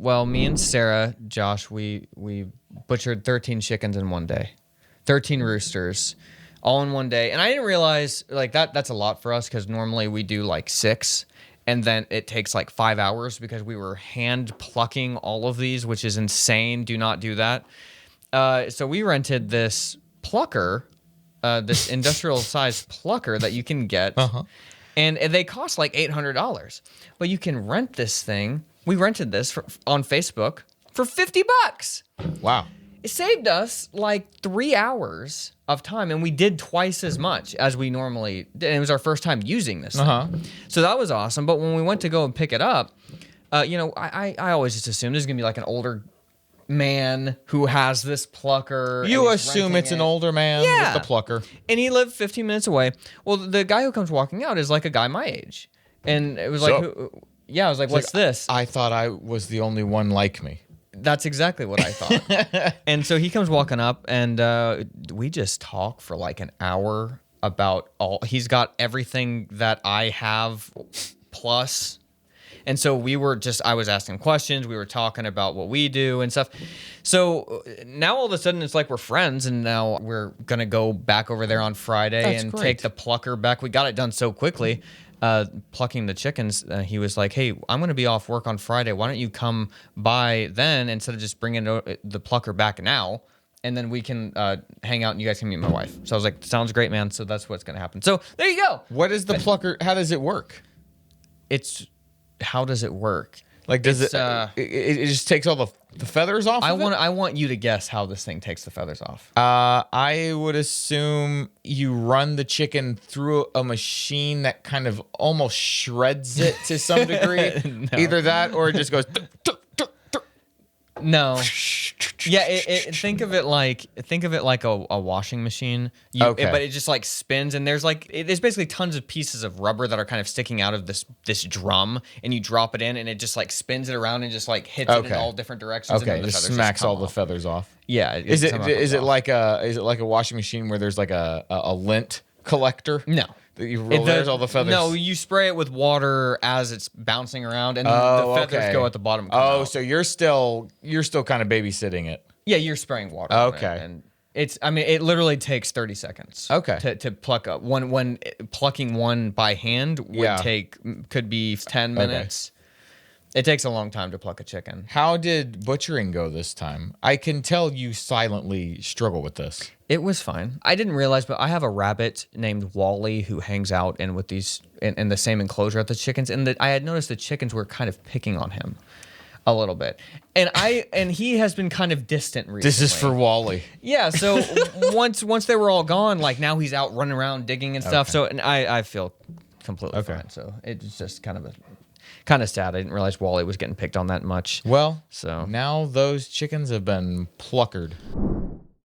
well, me and Sarah, Josh, we butchered 13 chickens in one day, 13 roosters, all in one day. And I didn't realize like that's a lot for us because normally we do like 6, and then it takes like 5 hours because we were hand plucking all of these, which is insane. Do not do that. So we rented this plucker, this industrial sized plucker that you can get. And they cost like $800, but you can rent this thing. We rented this on Facebook for $50. Wow. It saved us like 3 hours of time, and we did twice as much as we normally did. And it was our first time using this thing. So that was awesome. But when we went to go and pick it up, I always just assumed there's going to be like an older man who has this plucker. You assume it's an older man with the plucker. And he lived 15 minutes away. Well, the guy who comes walking out is like a guy my age. And it was I was like, what's this? I thought I was the only one like me. That's exactly what I thought. And so he comes walking up, and we just talk for like an hour about he's got everything that I have plus. And so I was asking questions. We were talking about what we do and stuff. So now all of a sudden it's like we're friends, and now we're going to go back over there on Friday take the plucker back. We got it done so quickly, plucking the chickens. He was like, hey, I'm going to be off work on Friday. Why don't you come by then instead of just bringing the plucker back now? And then we can hang out and you guys can meet my wife. So I was like, sounds great, man. So that's what's going to happen. So there you go. What is the plucker? How does it work? How does it work? Like, does it just takes all the feathers off? I want you to guess how this thing takes the feathers off. I would assume you run the chicken through a machine that kind of almost shreds it to some degree. No. Either that or it just goes. No. Yeah, think of it like a washing machine. But it just like spins, and there's basically tons of pieces of rubber that are kind of sticking out of this drum, and you drop it in, and it just like spins it around and just like hits it in all different directions. Okay, and then just smacks all the feathers off. Yeah. Is it like a washing machine where there's like a lint collector? No. There's all the feathers. No, you spray it with water as it's bouncing around, and the feathers go at the bottom. So you're still kind of babysitting it. Yeah, you're spraying water. Okay, on it, and it literally takes 30 seconds. Okay, to pluck up when plucking one by hand could be 10 minutes. It takes a long time to pluck a chicken. How did butchering go this time? I can tell you silently struggle with this. It was fine. I didn't realize, but I have a rabbit named Wally who hangs out in with these in the same enclosure at the chickens, and I had noticed the chickens were kind of picking on him a little bit, and he has been kind of distant recently. This is for Wally. Yeah. So once they were all gone, like now he's out running around digging and stuff. So I feel completely fine. So it's just kind of sad. I didn't realize Wally was getting picked on that much. Well, so now those chickens have been pluckered.